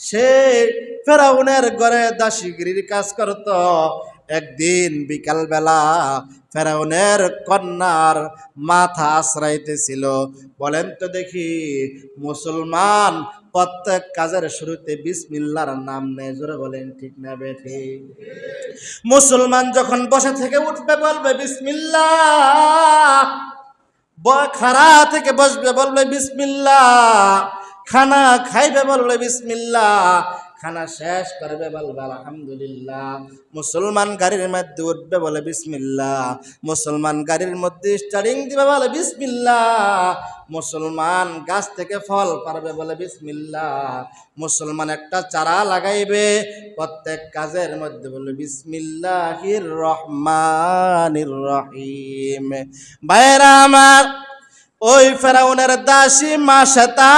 সে ফেরাউনের ঘরে দাসীগিরির কাজ করত। একদিন বিকালবেলা ফেরাউনের কন্যার মাথা আশ্রাইতেছিল। বলেন তো দেখি, মুসলমান প্রত্যেক কাজের শুরুতে বিসমিল্লাহর নাম নেয়। জোরে বলেন ঠিক না বেঠিক? মুসলমান যখন বসে থেকে উঠবে বলবে বিসমিল্লাহ, খাড়া থেকে বসবে বলবে বিসমিল্লাহ, খানা খাইবে বলবে বিসমিল্লাহ, খানা শেষ করবে বলবে আলহামদুলিল্লাহ। মুসলমান গাড়ির মধ্যে উঠবে বলে বিসমিল্লাহ, মুসলমান গাড়ির মধ্যে স্টারিং দিবে বলে বিসমিল্লাহ, মুসলমান গাছ থেকে ফল পারবে বলে বিসমিল্লাহ, মুসলমান একটা চারা লাগাইবে প্রত্যেক কাজের মধ্যে বলে বিসমিল্লাহির রহমানির রহিম। ভাইরা আমার, ওই ফেরাউনের দাসী মা শাতা